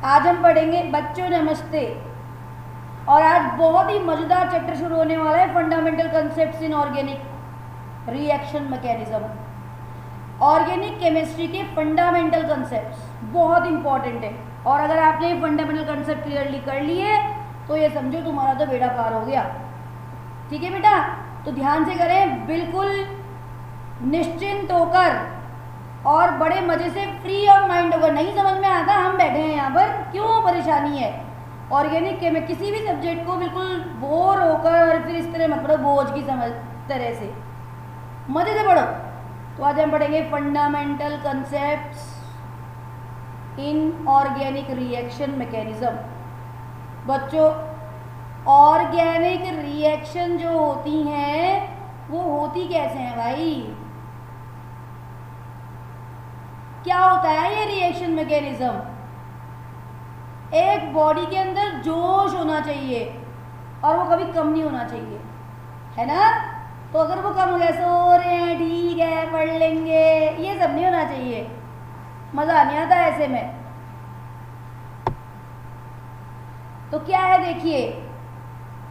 आज हम पढ़ेंगे बच्चों नमस्ते। और आज बहुत ही मज़ेदार चैप्टर शुरू होने वाला है, fundamental concepts in organic reaction mechanism. Organic chemistry के फंडामेंटल कंसेप्ट्स बहुत इंपॉर्टेंट है, और अगर आपने ये फंडामेंटल कंसेप्ट क्लियरली कर लिए तो ये समझो तुम्हारा तो बेड़ा पार हो गया। ठीक है बेटा, तो ध्यान से करें, बिल्कुल निश्चिंत होकर और बड़े मजे से, फ्री ऑफ माइंड होकर। नहीं समझ में आता, हम बैठे हैं यहाँ पर, क्यों परेशानी है? ऑर्गेनिक के में किसी भी सब्जेक्ट को बिल्कुल बोर होकर और फिर इस तरह मत पढ़ो, बोझ की समझ तरह से, मजे से पढ़ो। तो आज हम पढ़ेंगे fundamental concepts in organic reaction mechanism. बच्चों, ऑर्गेनिक रिएक्शन जो होती हैं वो होती कैसे हैं भाई? क्या होता है ये रिएक्शन मैकेनिज्म? एक बॉडी के अंदर जोश होना चाहिए और वो कभी कम नहीं होना चाहिए, है ना? तो अगर वो कम हो गया, सो रहे हैं, ठीक है, पढ़ लेंगे, ये सब नहीं होना चाहिए, मज़ा नहीं आता ऐसे में। तो क्या है देखिए,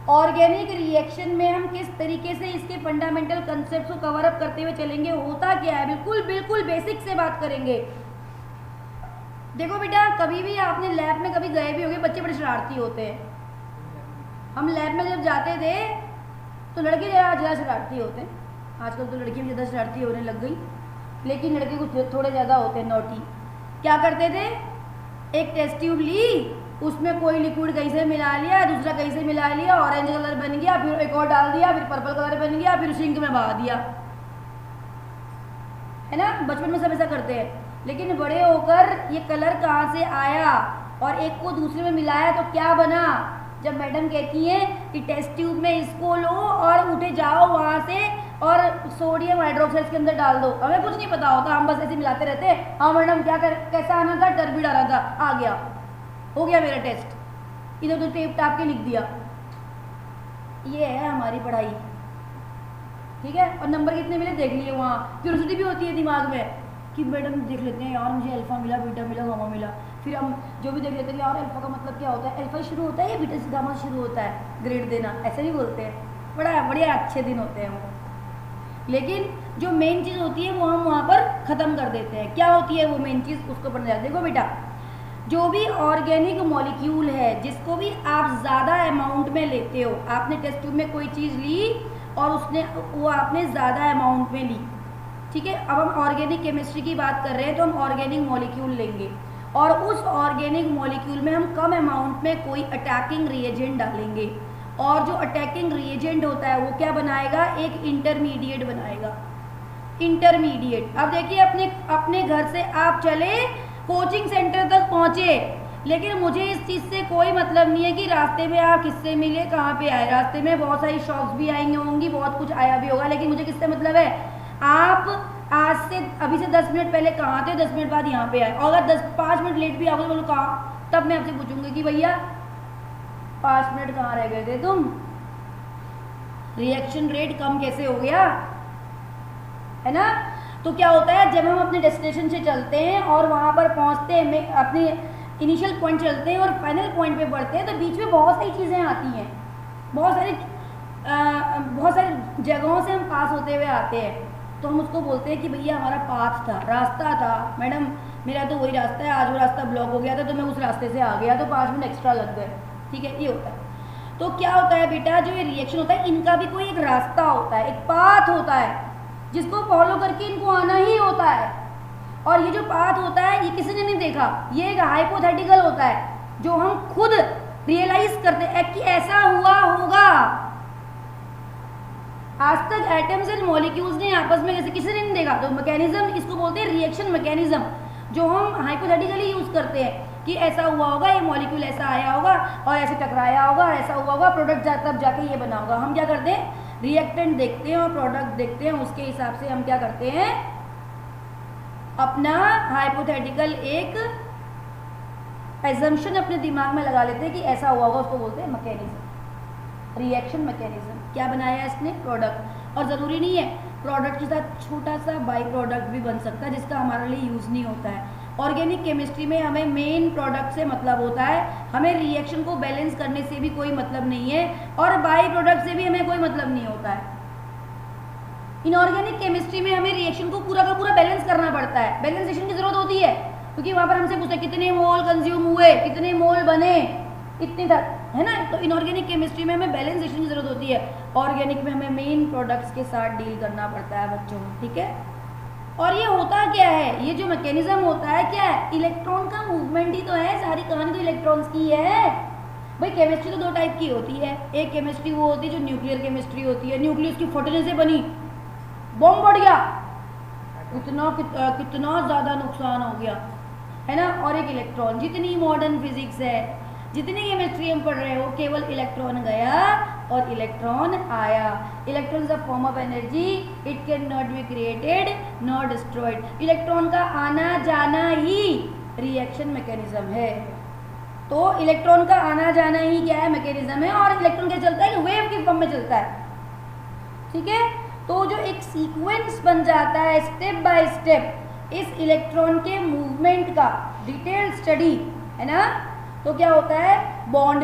ऑर्गेनिक रिएक्शन में हम किस तरीके से इसके फंडामेंटल कंसेप्ट्स को कवर अप करते हुए चलेंगे। होता क्या है, बिल्कुल बिल्कुल बेसिक से बात करेंगे। देखो बेटा, कभी भी आपने लैब में कभी गए भी होंगे, बच्चे बड़े शरारती होते हैं। हम लैब में जब जाते थे तो लड़के ज़्यादा शरारती होते हैं। आजकल तो लड़की भी ज़्यादा शरारती होने लग गई, लेकिन लड़के कुछ थोड़े ज़्यादा होते हैं नॉटी। क्या करते थे, एक टेस्ट ट्यूब ली, उसमें कोई लिक्विड कहीं से मिला लिया, दूसरा कहीं से मिला लिया, ऑरेंज कलर बन गया, फिर एक और डाल दिया, फिर पर्पल कलर बन गया, फिर सिंक में बहा दिया, है ना? बचपन में सब ऐसा करते हैं। लेकिन बड़े होकर ये कलर कहाँ से आया और एक को दूसरे में मिलाया तो क्या बना? जब मैडम कहती हैं कि टेस्ट ट्यूब में इसको लो और उठे जाओ वहाँ से और सोडियम हाइड्रोक्साइड के अंदर डाल दो, हमें कुछ नहीं पता होता, हम बस ऐसे मिलाते रहते हैं। हाँ मैडम, क्या कैसा आना था? टर्बी डाला था, आ गया, हो गया मेरा टेस्ट, इधर उधर टेप टाप के लिख दिया। ये है हमारी पढ़ाई, ठीक है? और नंबर कितने मिले देख लिए, वहाँ क्यूरियोसिटी भी होती है दिमाग में कि मैडम देख लेते हैं यार, मुझे अल्फा मिला, बीटा मिला, गामा मिला। फिर हम जो भी देख लेते हैं यार, अल्फा का मतलब क्या होता है, अल्फा शुरू होता है या बीटा से गामा शुरू होता है, ग्रेड देना, ऐसे नहीं बोलते हैं। बड़ा बढ़िया अच्छे दिन होते हैं वो, लेकिन जो मेन चीज़ होती है वो हम वहाँ पर ख़त्म कर देते हैं। क्या होती है वो मेन चीज़, उसको पढ़ना है। देखो बेटा, जो भी ऑर्गेनिक मॉलिक्यूल है, जिसको भी आप ज़्यादा अमाउंट में लेते हो, आपने टेस्ट ट्यूब में कोई चीज़ ली और वो आपने ज़्यादा अमाउंट में ली, ठीक है? अब हम ऑर्गेनिक केमिस्ट्री की बात कर रहे हैं, तो हम ऑर्गेनिक मॉलिक्यूल लेंगे और उस ऑर्गेनिक मॉलिक्यूल में हम कम अमाउंट में कोई अटैकिंग रिएजेंट डालेंगे, और जो अटैकिंग रिएजेंट होता है वो क्या बनाएगा? एक इंटरमीडिएट बनाएगा। इंटरमीडिएट, अब देखिए, अपने घर से आप चले, कोचिंग सेंटर तक पहुँचे, लेकिन मुझे इस चीज़ से कोई मतलब नहीं है कि रास्ते में आप किससे मिले, कहाँ पे आए। रास्ते में बहुत सारी शॉप्स भी आई होंगी, बहुत कुछ आया भी होगा, लेकिन मुझे किससे मतलब है? आप आज से अभी से 10 मिनट पहले कहाँ थे, 10 मिनट बाद यहाँ पे आए, और अगर 5 मिनट लेट भी आओगे तो बोलो कहाँ, तब मैं आपसे पूछूंगी कि भैया 5 मिनट कहाँ रह गए थे तुम? रिएक्शन रेट कम कैसे हो गया, है ना? तो क्या होता है, जब हम अपने डेस्टिनेशन से चलते हैं और वहाँ पर पहुँचते हैं, अपने इनिशियल पॉइंट चलते हैं और फाइनल पॉइंट पे बढ़ते हैं, तो बीच में बहुत सारी चीज़ें आती हैं, बहुत सारी जगहों से हम पास होते हुए आते हैं, तो हम उसको बोलते हैं कि भैया हमारा पाथ था, रास्ता था, मैडम मेरा तो वही रास्ता है, आज वो रास्ता ब्लॉक हो गया था तो मैं उस रास्ते से आ गया, तो 5 मिनट एक्स्ट्रा लग गए, ठीक है? ये होता है। तो क्या होता है बेटा, जो ये रिएक्शन होता है, इनका भी कोई एक रास्ता होता है, एक पाथ होता है, जिसको फॉलो करके इनको आना ही होता है। और ये जो पाथ होता है, ये किसी ने नहीं देखा, ये एक हाइपोथेटिकल होता है जो हम खुद रियलाइज करते हैं कि ऐसा हुआ होगा। आज तक एटम्स एंड मॉलिक्यूल्स ने आपस में जैसे किसी ने नहीं देखा, तो मैकेनिज्म इसको बोलते हैं, रिएक्शन मैकेनिज्म, जो हम हाइपोथेटिकली यूज करते हैं कि ऐसा हुआ होगा, ये मॉलिक्यूल ऐसा आया होगा और ऐसे टकराया होगा, ऐसा हुआ होगा, प्रोडक्ट तब जाके ये बना होगा। हम क्या करते हैं, रिएक्टेंट देखते हैं और प्रोडक्ट देखते हैं, उसके हिसाब से हम क्या करते हैं, अपना हाइपोथेटिकल एक एजम्पशन अपने दिमाग में लगा लेते हैं कि ऐसा हुआ होगा, उसको बोलते हैं मैकेनिज्म, रिएक्शन मैकेनिज्म। क्या बनाया इसने? प्रोडक्ट। और ज़रूरी नहीं है, प्रोडक्ट के साथ छोटा सा बाई प्रोडक्ट भी बन सकता है जिसका हमारे लिए यूज़ नहीं होता है। ऑर्गेनिक केमिस्ट्री में हमें मेन प्रोडक्ट से मतलब होता है, हमें रिएक्शन को बैलेंस करने से भी कोई मतलब नहीं है और बाई प्रोडक्ट से भी हमें कोई मतलब नहीं होता है। इनऑर्गेनिक केमिस्ट्री में हमें रिएक्शन को पूरा का पूरा बैलेंस करना पड़ता है, बैलेंसेशन की जरूरत होती है, क्योंकि वहाँ पर हमसे पूछते हैं कितने मोल कंज्यूम हुए, कितने मोल बने, इतनी तक, है ना। तो इनऑर्गेनिक केमिस्ट्री में हमें बैलेंसेशन की जरूरत होती है, ऑर्गेनिक में हमें मेन प्रोडक्ट्स के साथ डील करना पड़ता है बच्चों, ठीक है। और ये होता क्या है, ये जो मैकेनिज्म होता है क्या है, इलेक्ट्रॉन का मूवमेंट ही तो है, सारी कहानी तो इलेक्ट्रॉन्स की है भाई। केमिस्ट्री तो दो टाइप की होती है, एक केमिस्ट्री वो होती है जो न्यूक्लियर केमिस्ट्री होती है, न्यूक्लियस की फटने से बनी बॉम्ब बढ़ गया, कितना ज़्यादा नुकसान हो गया, है ना। और एक इलेक्ट्रॉन, जितनी मॉडर्न फिजिक्स है, जितनी केमिस्ट्री हम पढ़ रहे हो, केवल इलेक्ट्रॉन गया और इलेक्ट्रॉन आया। Electron is a form of energy, it can not be created not destroyed. Electron का आना जाना ही रिएक्शन मैकेनिज्म है। तो इलेक्ट्रॉन का आना जाना ही क्या है, मैकेनिज्म है। और इलेक्ट्रॉन क्या चलता है, वेव के फॉर्म में चलता है, ठीक है। तो जो एक सीक्वेंस बन जाता है स्टेप बाय स्टेप, इस इलेक्ट्रॉन के मूवमेंट का डिटेल स्टडी, है ना। तो क्या होता है, बॉन्ड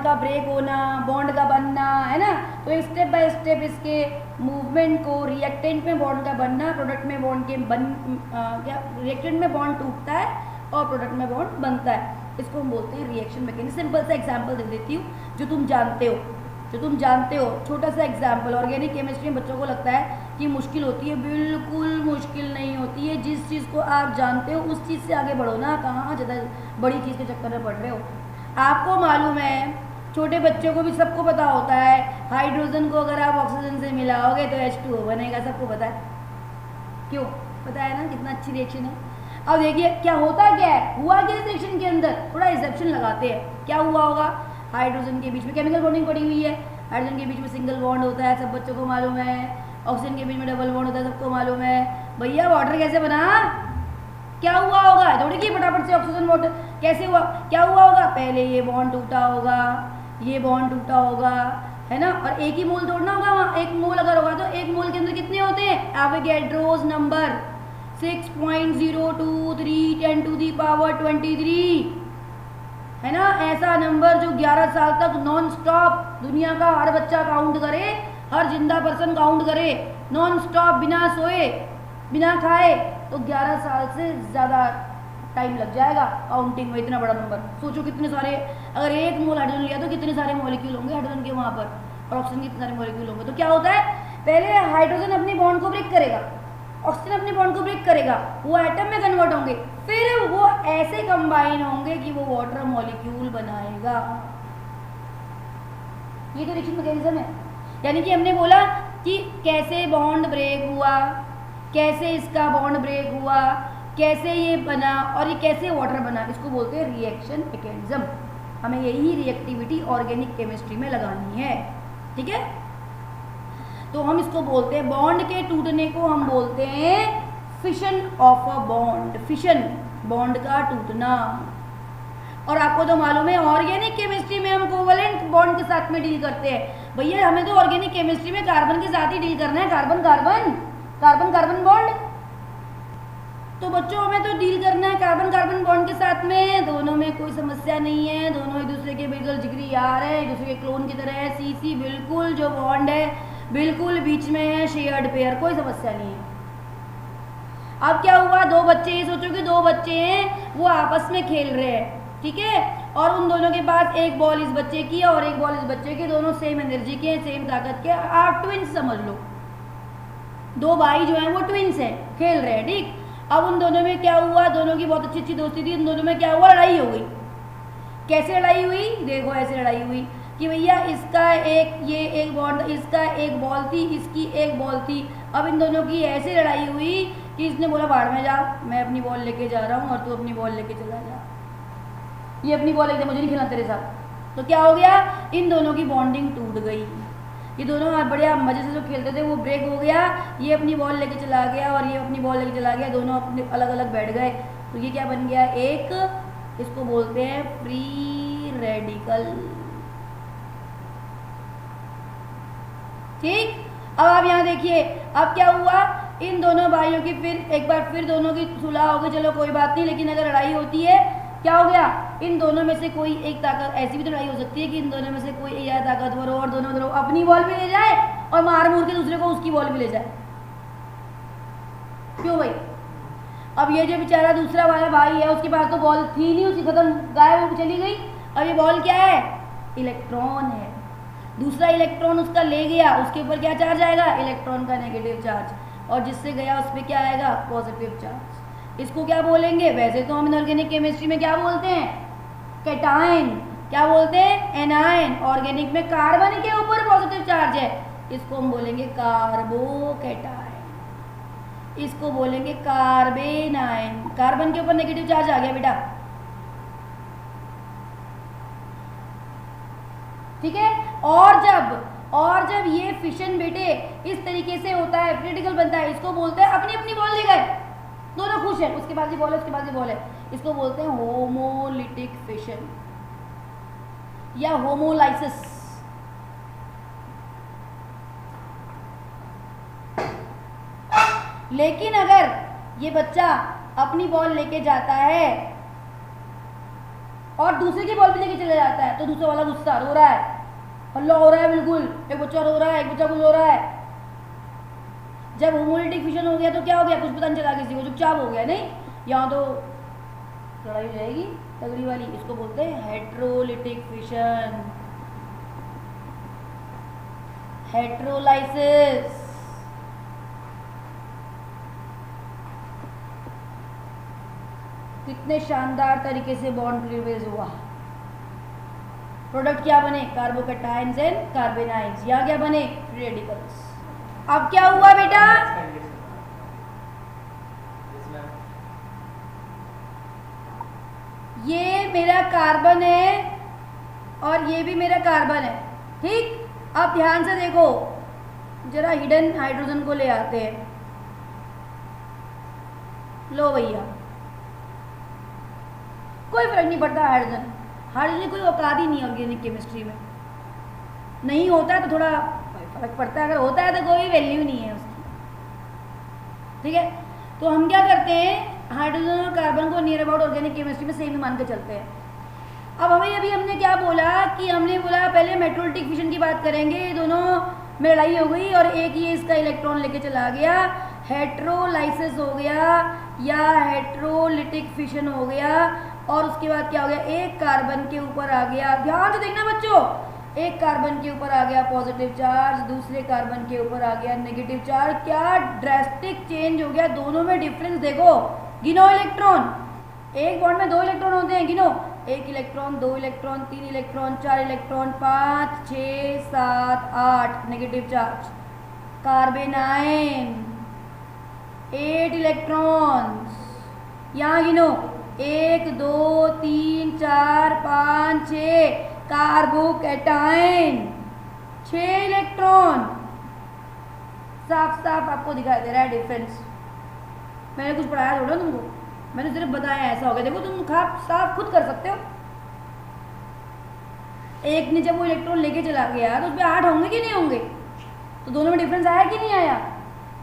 का ब्रेक होना, बॉन्ड का बनना, है ना। तो स्टेप बाय स्टेप इसके मूवमेंट को, रिएक्टेंट में बॉन्ड का बनना, प्रोडक्ट में बॉन्ड के रिएक्टेंट में बॉन्ड टूटता है और प्रोडक्ट में बॉन्ड बनता है, इसको हम बोलते हैं रिएक्शन मैकेनिज्म। सिंपल सा एग्जांपल दे देती हूँ जो तुम जानते हो, छोटा सा एग्जाम्पल। ऑर्गेनिक केमिस्ट्री में बच्चों को लगता है कि मुश्किल होती है, बिल्कुल मुश्किल नहीं होती है। जिस चीज़ को आप जानते हो उस चीज़ से आगे बढ़ो ना, कहाँ ज़्यादा बड़ी चीज़ के चक्कर में पड़ रहे हो। आपको मालूम है, छोटे बच्चों को भी सबको पता होता है, हाइड्रोजन को अगर आप ऑक्सीजन से मिलाओगे तो H2O बनेगा, सबको पता है। क्यों पता है ना, कितना अच्छी रिएक्शन है। अब देखिए क्या होता क्या है, हुआ क्या इस रिएक्शन के अंदर, थोड़ा एक्सेप्शन लगाते हैं, क्या हुआ होगा। हाइड्रोजन के बीच में केमिकल बॉन्डिंग पड़ी हुई है, हाइड्रोजन के बीच में सिंगल बॉन्ड होता है, सब बच्चों को मालूम है। ऑक्सीजन के बीच में डबल बॉन्ड होता है, सबको मालूम है। भैया वाटर कैसे बना, क्या हुआ होगा, थोड़ी कि फटाफट से ऑक्सीजन वाटर कैसे हुआ, क्या हुआ होगा, पहले ये बॉन्ड टूटा होगा, ये बॉन्ड टूटा होगा, है ना। और एक ही मोल तोड़ना होगा वहाँ, एक मोल अगर होगा तो एक मोल के अंदर कितने होते हैं, एवोगैड्रोस नंबर 6.023 10⁻23, है ना। ऐसा नंबर जो 11 साल तक नॉन स्टॉप दुनिया का हर बच्चा काउंट करे, हर जिंदा पर्सन काउंट करे, नॉन स्टॉप, बिना सोए बिना खाए, तो 11 साल से ज़्यादा टाइम लग जाएगा काउंटिंग में। इतना बड़ा नंबर सोचो, कितने सारे, अगर एक मोल हाइड्रोजन लिया तो कितने सारे मॉलिक्यूल होंगे हाइड्रोजन के वहाँ पर, और ऑक्सीजन के कितने सारे मॉलिक्यूल होंगे। तो क्या होता है, पहले हाइड्रोजन अपनी बॉन्ड को ब्रेक करेगा, ऑक्सीजन अपनी बॉन्ड को ब्रेक करेगा, वो एटम में कन्वर्ट होंगे, फिर वो ऐसे कंबाइन होंगे कि वो वाटर मॉलिक्यूल बनाएगा। ये तो रिएक्शन मैकेनिज्म है। यानी कि हमने बोला कि कैसे बॉन्ड ब्रेक हुआ, कैसे इसका बॉन्ड ब्रेक हुआ, कैसे ये बना और ये कैसे वाटर बना, इसको बोलते हैं रिएक्शन मैकेनिज्म। हमें यही रिएक्टिविटी ऑर्गेनिक केमिस्ट्री में लगानी है, ठीक है। तो हम इसको बोलते हैं, बॉन्ड के टूटने को हम बोलते हैं fission of a bond, fission bond का टूटना। और आपको तो मालूम है ऑर्गेनिक केमिस्ट्री में हम कोवलेंट बॉन्ड के साथ में डील करते हैं। भैया हमें तो ऑर्गेनिक केमिस्ट्री में कार्बन के साथ ही डील करना है, carbon carbon carbon carbon bond. तो बच्चों हमें तो डील करना है कार्बन कार्बन बॉन्ड के साथ में, दोनों में कोई समस्या नहीं है, दोनों एक दूसरे के बिल्कुल जिगरी यार है, एक दूसरे के क्लोन की तरह है, सी बिल्कुल जो बॉन्ड है बिल्कुल बीच में है, शेयर्ड पेयर, कोई समस्या नहीं है। अब क्या हुआ, दो बच्चे, ये सोचो कि दो बच्चे हैं, वो आपस में खेल रहे हैं, ठीक है, और उन दोनों के पास एक बॉल इस बच्चे की है और एक बॉल इस बच्चे की, दोनों सेम एनर्जी के हैं, सेम ताकत के, आप ट्विंस समझ लो, दो भाई जो हैं वो ट्विंस हैं, खेल रहे हैं, ठीक। अब उन दोनों में क्या हुआ, दोनों की बहुत अच्छी अच्छी दोस्ती थी, उन दोनों में क्या हुआ, लड़ाई हो गई। कैसे लड़ाई हुई, देखो ऐसे लड़ाई हुई कि भैया इसका एक, ये एक बॉल, इसका एक बॉल थी, इसकी एक बॉल थी। अब इन दोनों की ऐसे लड़ाई हुई कि इसने बोला बाहर में जा, मैं अपनी बॉल लेके जा रहा हूँ और तू अपनी बॉल लेके चला जा, ये अपनी बॉल लेके मुझे नहीं खेलना तेरे साथ। तो क्या हो गया, इन दोनों की बॉन्डिंग टूट गई, ये दोनों बढ़िया मजे से जो खेलते थे वो ब्रेक हो गया, ये अपनी बॉल लेके चला गया और ये अपनी बॉल लेके चला गया, दोनों अपने अलग अलग बैठ गए। तो ये क्या बन गया, एक, इसको बोलते हैं फ्री रेडिकल, ठीक। अब आप यहाँ देखिए, अब क्या हुआ, इन दोनों भाइयों की फिर एक बार फिर दोनों की सुलह हो गई, चलो कोई बात नहीं, लेकिन अगर लड़ाई होती है क्या हो गया, इन दोनों में से कोई एक ताकत, ऐसी भी तो लड़ाई हो सकती है कि इन दोनों में से कोई एक ज़्यादा ताकतवर हो और दोनों अपनी बॉल भी ले जाए और मार मूर के दूसरे को उसकी बॉल भी ले जाए। क्यों भाई? अब ये जो बेचारा दूसरा वाला भाई है उसके पास तो बॉल थी नहीं, उसकी खत्म, गायब हो चली गई। अब ये बॉल क्या है? इलेक्ट्रॉन है। दूसरा इलेक्ट्रॉन उसका ले गया, उसके ऊपर क्या चार्ज आएगा? इलेक्ट्रॉन का नेगेटिव चार्ज, और जिससे गया उस पर क्या आएगा? Positive charge. इसको क्या बोलेंगे? वैसे तो हम इनऑर्गेनिक केमिस्ट्री में क्या बोलते हैं? कैटायन। क्या बोलते हैं? एनायन। ऑर्गेनिक में कार्बन के ऊपर पॉजिटिव चार्ज है, इसको हम बोलेंगे कार्बोकैटायन। इसको बोलेंगे कार्बेन आयन। कार्बन के ऊपर नेगेटिव चार्ज आ गया बेटा, ठीक है। और जब ये फिशन बेटे इस तरीके से होता है, क्रिटिकल बनता है, इसको बोलते हैं अपनी अपनी बॉल ले गए, दोनों खुश हैं, उसके बाद ये बॉल है, उसके बाद ये बॉल है, इसको बोलते हैं होमोलिटिक फिशन या होमोलाइसिस। लेकिन अगर ये बच्चा अपनी बॉल लेके जाता है और दूसरे की बॉल भी लेके चला जाता है, तो दूसरा वाला गुस्सा, रो रहा है, हल्ला हो रहा है, बिल्कुल एक बच्चा रो रहा है, एक बच्चा कुछ हो रहा है। जब होमोलिटिक फिशन हो गया तो क्या हो गया? कुछ पता नहीं चला किसी को, चुपचाप हो गया। नहीं, यहाँ तो लड़ाई हो जाएगी तगड़ी वाली। इसको बोलते हैं हेट्रोलिटिक फिशन, हेट्रोलाइसिस। कितने शानदार तरीके से बॉन्ड रिलीज हुआ। प्रोडक्ट क्या बने? Carbocations and carbanions. यहाँ क्या बने? Free radicals. अब क्या हुआ बेटा? ये मेरा कार्बन है और ये भी मेरा कार्बन है, ठीक। अब ध्यान से देखो, जरा हिडन हाइड्रोजन को ले आते हैं। लो भैया, कोई फर्क नहीं पड़ता। हाइड्रोजन कोई औकात ही नहीं ऑर्गेनिक केमिस्ट्री में। नहीं होता है तो थोड़ा फर्क पड़ता है, अगर होता है तो कोई वैल्यू नहीं है उसकी, ठीक है। तो हम क्या करते हैं, हाइड्रोजन और कार्बन को नियर अबाउट ऑर्गेनिक केमिस्ट्री में सेम मान के चलते हैं। अब हमें अभी हमने क्या बोला कि हमने बोला पहले मेट्रोलिटिक फिशन की बात करेंगे, दोनों में लड़ाई हो गई और एक ये इसका इलेक्ट्रॉन लेके चला गया, हेट्रोलाइसिस हो गया या हेट्रोलिटिक फिशन हो गया। और उसके बाद क्या हो गया? एक कार्बन के ऊपर आ गया, ध्यान से देखना बच्चों, एक कार्बन के ऊपर आ गया पॉजिटिव चार्ज, दूसरे कार्बन के ऊपर आ गया नेगेटिव चार्ज। क्या ड्रास्टिक चेंज हो गया, दोनों में डिफरेंस देखो। गिनो इलेक्ट्रॉन, एक बॉन्ड में 2 इलेक्ट्रॉन होते हैं, गिनो, 1 electron, 2 electron, 3 electron, 4 electron, 5, 6, 7, 8 negative charge. कार्बेनाइन 8 electrons, यहाँ गिनो 1 2 3 4 5 6। Carbocation 6 electron. साफ साफ आपको दिखाई दे रहा है डिफरेंस। मैंने कुछ पढ़ाया थोड़ा तुमको, मैंने सिर्फ बताया ऐसा हो गया। देखो तुम साफ खुद कर सकते हो। एक ने जब वो इलेक्ट्रॉन लेके चला गया तो उसमें 8 होंगे कि नहीं होंगे? तो दोनों में डिफरेंस आया कि नहीं आया?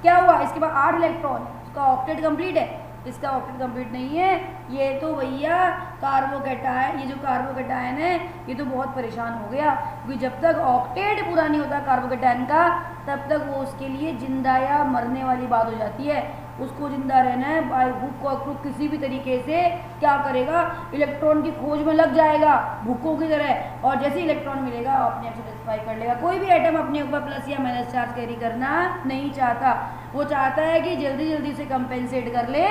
क्या हुआ? इसके बाद 8 इलेक्ट्रॉन, उसका ऑक्टेट कंप्लीट है, इसका ऑक्टेट कंप्लीट नहीं है। ये तो भैया कार्बोकैटायन, ये जो कार्बोकैटायन है ये तो बहुत परेशान हो गया, क्योंकि जब तक ऑक्टेट पूरा नहीं होता कार्बोकैटायन का तब तक वो उसके लिए जिंदा या मरने वाली बात हो जाती है। उसको जिंदा रहना है, बाय हुक और क्रुक किसी भी तरीके से क्या करेगा, इलेक्ट्रॉन की खोज में लग जाएगा भूखों की तरह, और जैसे इलेक्ट्रॉन मिलेगा अपने आप सेटिस्फाई कर लेगा। कोई भी एटम अपने ऊपर प्लस या माइनस चार्ज कैरी करना नहीं चाहता, वो चाहता है कि जल्दी जल्दी से कंपेंसेट कर ले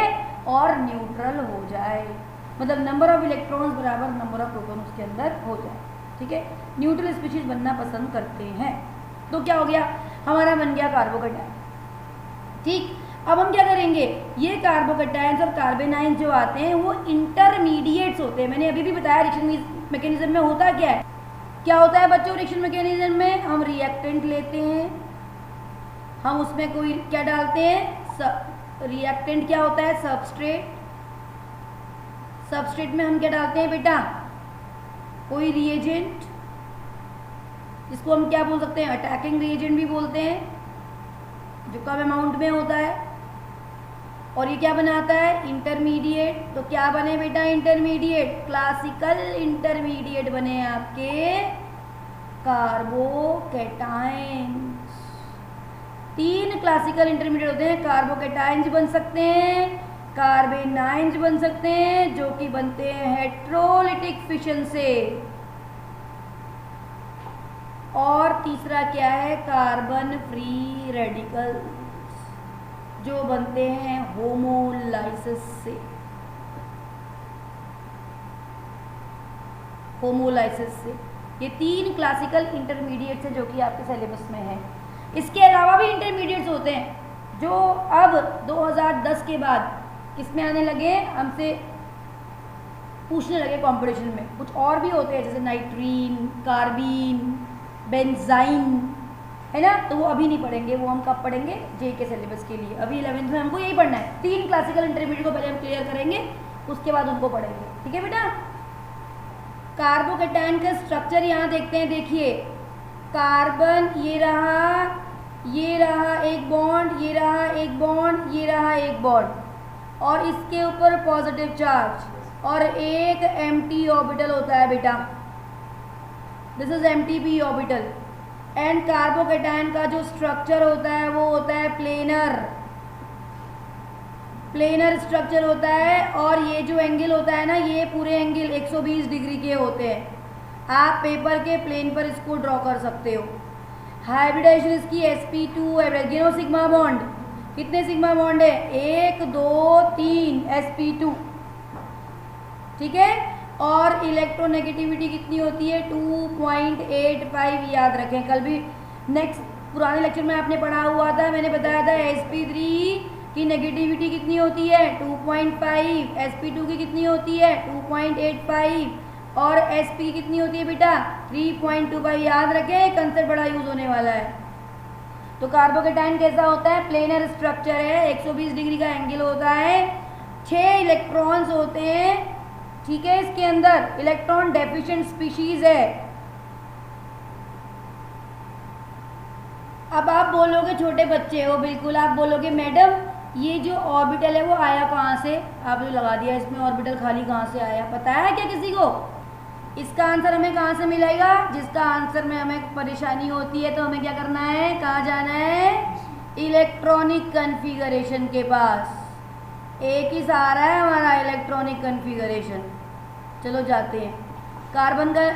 और न्यूट्रल हो जाए, मतलब नंबर ऑफ इलेक्ट्रॉन्स बराबर नंबर ऑफ प्रोटॉन उसके अंदर हो जाए, ठीक है। न्यूट्रल स्पीशीज बनना पसंद करते हैं। तो क्या हो गया, हमारा बन गया कार्बोकैटायन, ठीक। अब हम क्या करेंगे, ये कार्बोकैटायंस और कार्बेनाइंस जो आते हैं वो इंटरमीडिएट्स होते हैं। मैंने अभी भी बताया रिएक्शन मैकेनिज्म में होता क्या है, क्या होता है बच्चों रिएक्शन मैकेनिज्म में, हम रिएक्टेंट लेते हैं, हम उसमें कोई क्या डालते हैं, रिएक्टेंट क्या होता है, सबस्ट्रेट। सबस्ट्रेट में हम क्या डालते हैं बेटा, कोई रिएजेंट, जिसको हम क्या बोल सकते हैं, अटैकिंग रिएजेंट भी बोलते हैं, जो कम अमाउंट में होता है, और ये क्या बनाता है, इंटरमीडिएट। तो क्या बने बेटा, इंटरमीडिएट, क्लासिकल इंटरमीडिएट बने आपके कार्बोकैटायंस। 3 क्लासिकल इंटरमीडिएट होते हैं, कार्बोकैटायंस बन सकते हैं, कार्बेनाइंस बन सकते हैं, जो कि बनते हैं हेट्रोलिटिक फिशन से। और तीसरा क्या है, कार्बन फ्री रेडिकल, जो बनते हैं होमोलाइसिस से। होमोलाइसिस से ये 3 क्लासिकल इंटरमीडिएट्स हैं जो कि आपके सिलेबस में है। इसके अलावा भी इंटरमीडिएट्स होते हैं जो अब 2010 के बाद किसमें आने लगे, हमसे पूछने लगे कंपटीशन में। कुछ और भी होते हैं जैसे नाइट्रीन, कार्बीन, बेंजाइन, है ना। तो वो अभी नहीं पढ़ेंगे, वो हम कब पढ़ेंगे, जे के सिलेबस के लिए। अभी 11th में हमको यही पढ़ना है। 3 क्लासिकल इंटरमीडिएट को पहले हम क्लियर करेंगे, उसके बाद उनको पढ़ेंगे, ठीक है बेटा। कार्बोकैटायन का स्ट्रक्चर यहाँ देखते हैं, देखिए कार्बन ये रहा एक बॉन्ड, ये रहा एक बॉन्ड, ये रहा एक बॉन्ड, और इसके ऊपर पॉजिटिव चार्ज और एक एम्प्टी ऑर्बिटल होता है बेटा, this is empty P orbital. And carbocation का जो स्ट्रक्चर होता है वो होता है प्लेनर स्ट्रक्चर होता है। और ये जो एंगल होता है ना, ये पूरे एंगल 120 डिग्री के होते हैं। आप पेपर के प्लेन पर इसको ड्रॉ कर सकते हो। हाइब्रिडाइजेशन इसकी sp2 है, सिग्मा बॉन्ड, कितने सिग्मा बॉन्ड है, 1 2 3 sp2, ठीक है। और इलेक्ट्रोनेगेटिविटी कितनी होती है, 2.85। याद रखें, कल भी नेक्स्ट पुराने लेक्चर में आपने पढ़ा हुआ था, मैंने बताया था sp3 की नेगेटिविटी कितनी होती है, 2.5, sp2 की कितनी होती है, 2.85, और sp की कितनी होती है बेटा, 3.25। याद रखें, कंसेप्ट बड़ा यूज होने वाला है। तो कार्बोकैटायन कैसा होता है, प्लेनर स्ट्रक्चर है, 120 डिग्री का एंगल होता है, 6 इलेक्ट्रॉन्स होते हैं, ठीक है। इसके अंदर इलेक्ट्रॉन डेफिशिएंट स्पीशीज है। अब आप बोलोगे, छोटे बच्चे हो बिल्कुल, आप बोलोगे मैडम ये जो ऑर्बिटल है वो आया कहाँ से, आपने लगा दिया इसमें ऑर्बिटल खाली, कहाँ से आया, पता है क्या किसी को? इसका आंसर हमें कहाँ से मिलेगा, जिसका आंसर में हमें परेशानी होती है तो हमें क्या करना है, कहाँ जाना है, इलेक्ट्रॉनिक कन्फिगरेशन के पास। एक ही सहारा है हमारा, इलेक्ट्रॉनिक कन्फिगरेशन। चलो जाते हैं। कार्बन का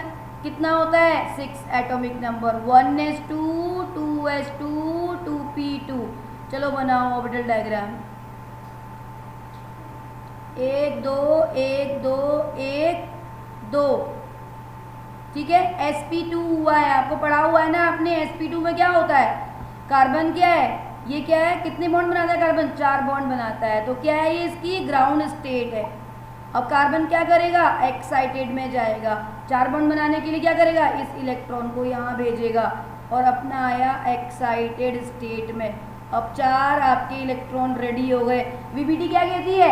कितना होता है, 6 atomic number, 1s2 2s2 2p2। चलो बनाओ ऑर्बिटल डायग्राम, 1 2 1 2 1 2, ठीक है। sp2 हुआ है, आपको पढ़ा हुआ है ना आपने, sp2 में क्या होता है, कार्बन क्या है, ये क्या है, कितने बॉन्ड बनाता है कार्बन, 4 बॉन्ड बनाता है। तो क्या है ये, इसकी ग्राउंड स्टेट है। अब कार्बन क्या करेगा, एक्साइटेड में जाएगा, 4 बॉन्ड बनाने के लिए क्या करेगा, इस इलेक्ट्रॉन को यहाँ भेजेगा और अपना आया एक्साइटेड स्टेट में। अब 4 आपके इलेक्ट्रॉन रेडी हो गए। वीबीटी क्या कहती है,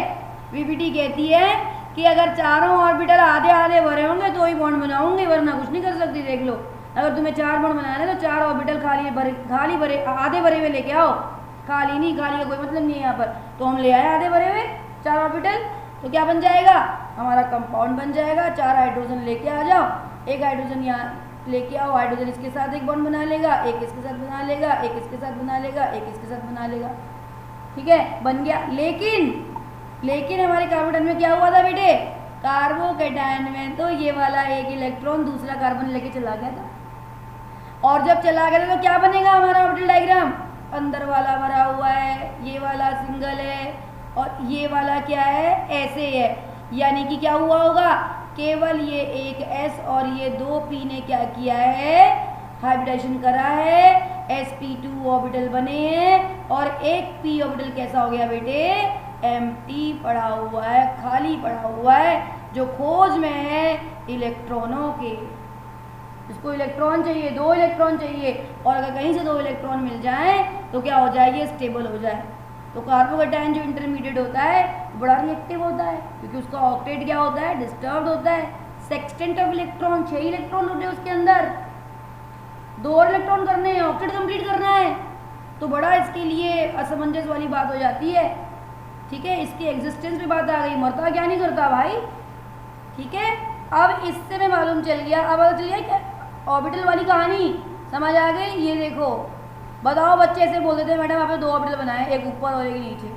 वीबीटी कहती है कि अगर चारों ऑर्बिटल आधे आधे भरे होंगे तो ही बॉन्ड बनाऊंगे, वरना कुछ नहीं कर सकती। देख लो, अगर तुम्हें 4 बॉन्ड बनाना है तो 4 ऑर्बिटल खाली भरे आधे भरे हुए लेके आओ, खाली नहीं, खाली का कोई मतलब नहीं है यहाँ पर। तो हम ले आए आधे भरे हुए 4 ऑर्बिटल, तो क्या बन जाएगा, हमारा कंपाउंड बन जाएगा। 4 हाइड्रोजन लेके आ जाओ, एक हाइड्रोजन यहाँ लेके आओ, हाइड्रोजन इसके साथ एक बॉन्ड बना लेगा, एक इसके साथ बना लेगा, एक इसके साथ बना लेगा, एक इसके साथ बना लेगा, ठीक है, बन गया। लेकिन हमारे कार्बोकैटायन में क्या हुआ था बेटे, कार्बोकैटायन में तो ये वाला एक इलेक्ट्रॉन दूसरा कार्बन लेके चला गया था, और जब चला गया था तो क्या बनेगा हमारा ऑर्बिटल डायग्राम, अंदर वाला भरा हुआ है, ये वाला सिंगल है, और ये वाला क्या है, ऐसे है। यानी कि क्या हुआ होगा, केवल ये एक S और ये 2 P ने क्या किया है, हाइब्रिडाइजेशन करा है, sp2 ऑर्बिटल बने हैं, और एक p ऑर्बिटल कैसा हो गया बेटे, एम्प्टी पड़ा हुआ है, खाली पड़ा हुआ है, जो खोज में है इलेक्ट्रॉनों के। इसको इलेक्ट्रॉन चाहिए, 2 इलेक्ट्रॉन चाहिए, और अगर कहीं से 2 इलेक्ट्रॉन मिल जाए तो क्या हो जाए, ये स्टेबल हो जाए। तो कार्बोकैटायन जो इंटरमीडिएट होता है बड़ा रिएक्टिव होता है, क्योंकि उसका ऑक्टेट क्या होता है, डिस्टर्ब्ड होता है। सेक्सटेंट ऑफ इलेक्ट्रॉन, 6 इलेक्ट्रॉन होते हैं उसके अंदर, 2 इलेक्ट्रॉन करने हैं, ऑक्टेट कंप्लीट करना है, तो बड़ा इसके लिए असमंजस वाली बात हो जाती है। ठीक है, इसकी एग्जिस्टेंस पे बात आ गई, मरता क्या नहीं करता भाई, ठीक है। अब इससे में मालूम चल गया, अब पता चल गया क्या ऑर्बिटल वाली कहानी समझ आ गई। ये देखो बताओ, बच्चे ऐसे बोल देते हैं मैडम आपने 2 ऑर्बिटल बनाए, एक ऊपर और एक नीचे,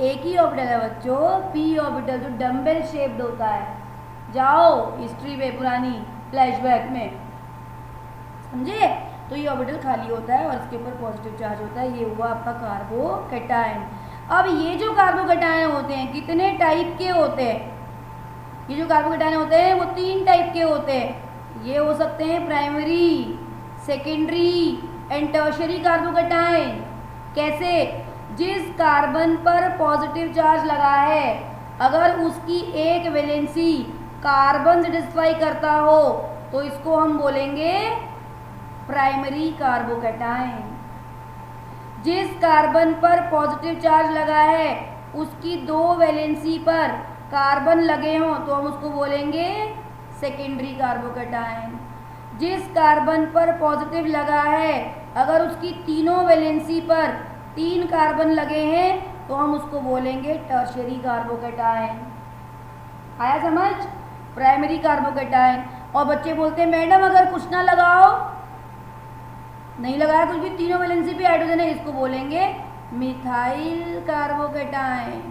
एक ही ऑर्बिटल है बच्चों, पी ऑर्बिटल जो डम्बल शेप्ड होता है। जाओ हिस्ट्री में पुरानी फ्लैशबैक में, समझे। तो ये ऑर्बिटल खाली होता है और इसके ऊपर पॉजिटिव चार्ज होता है। ये हुआ आपका कार्बोकैटायन। अब ये जो कार्बोकैटायन होते हैं कितने टाइप के होते हैं, ये जो कार्बोकैटायन होते हैं वो 3 टाइप के होते हैं। ये हो सकते हैं primary, secondary and tertiary carbocation. कैसे, जिस कार्बन पर पॉजिटिव चार्ज लगा है अगर उसकी एक वैलेंसी कार्बन सेटिस्फाई करता हो तो इसको हम बोलेंगे प्राइमरी कार्बोकैटायन। जिस कार्बन पर पॉजिटिव चार्ज लगा है उसकी 2 वैलेंसी पर कार्बन लगे हों तो हम उसको बोलेंगे सेकेंडरी कार्बोकैटायन। जिस कार्बन पर पॉजिटिव लगा है अगर उसकी तीनों वैलेंसी पर 3 कार्बन लगे हैं तो हम उसको बोलेंगे टर्शियरी कार्बोकैटायन। आया समझ, प्राइमरी कार्बोकैटायन। और बच्चे बोलते हैं मैडम अगर कुछ ना लगाओ, नहीं लगाया कुछ भी, तीनों वैलेंसी पे हाइड्रोजन है, इसको बोलेंगे मिथाइल कार्बोकैटायन।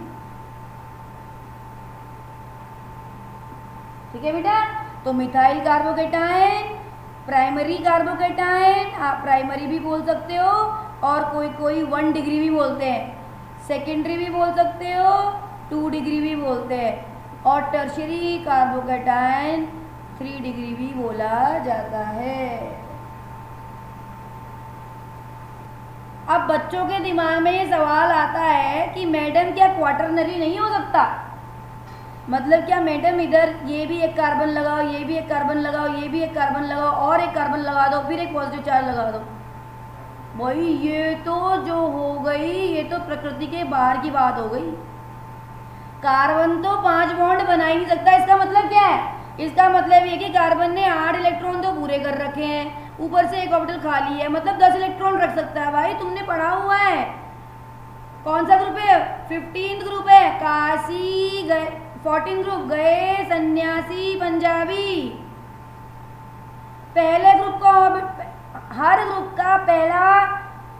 ठीक है बेटा, तो मिथाइल कार्बोकैटायन प्राइमरी कार्बोकैटायन, आप प्राइमरी भी बोल सकते हो और कोई 1 डिग्री भी बोलते हैं, सेकेंडरी भी बोल सकते हो, 2 डिग्री भी बोलते हैं, और टर्शियरी कार्बोकैटायन 3 डिग्री भी बोला जाता है। अब बच्चों के दिमाग में ये सवाल आता है कि मैडम क्या क्वाटरनरी नहीं हो सकता, मतलब क्या मैडम इधर ये भी एक कार्बन लगाओ, ये भी एक कार्बन लगाओ, ये भी एक कार्बन लगाओ और एक कार्बन लगा दो, फिर एक पॉजिटिव चार्ज लगा दो। भाई ये तो जो हो गई, ये तो प्रकृति के बाहर की बात हो गई। कार्बन तो 5 बॉन्ड बना ही नहीं सकता। इसका मतलब क्या है, इसका मतलब ये कि कार्बन ने 8 इलेक्ट्रॉन तो पूरे कर रखे हैं, ऊपर से एक ऑर्बिटल खाली है, मतलब 10 इलेक्ट्रॉन रख सकता है। भाई तुमने पढ़ा हुआ है, कौन सा ग्रुप है, 15th ग्रुप है, काशी गए, 14 ग्रुप गए सन्यासी पंजाबी। पहले ग्रुप का हर ग्रुप का पहला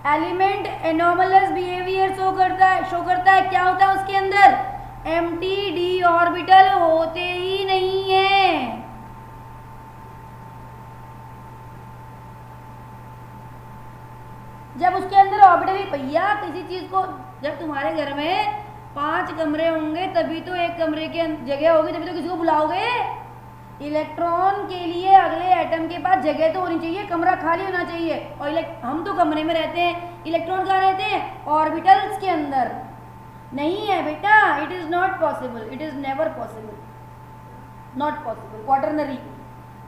एलिमेंट एनोमलस बिहेवियर शो करता है। क्या होता है उसके अंदर, एम्प्टी डी ऑर्बिटल होते ही नहीं है। जब उसके अंदर ऑर्बिटल ही भैया किसी चीज को, जब तुम्हारे घर में 5 कमरे होंगे तभी तो एक कमरे की जगह होगी, तभी तो किसी को बुलाओगे। इलेक्ट्रॉन के लिए अगले एटम के पास जगह तो होनी चाहिए, कमरा खाली होना चाहिए। और हम तो कमरे में रहते हैं, इलेक्ट्रॉन कहाँ रहते हैं, ऑर्बिटल्स के अंदर। नहीं है बेटा, it is not possible, it is never possible, not possible quaternary.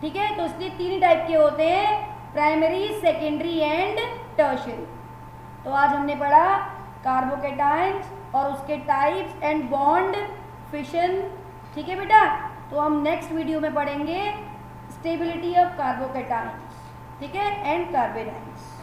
ठीक है, तो इसलिए 3 टाइप के होते हैं, प्राइमरी, सेकेंडरी एंड टर्शियरी। तो आज हमने पढ़ा कार्बोकैटायंस और उसके टाइप्स एंड बॉन्ड फिशन। ठीक है बेटा, तो हम नेक्स्ट वीडियो में पढ़ेंगे स्टेबिलिटी ऑफ कार्बोकैटायंस, ठीक है, एंड कार्बेनाइड्स।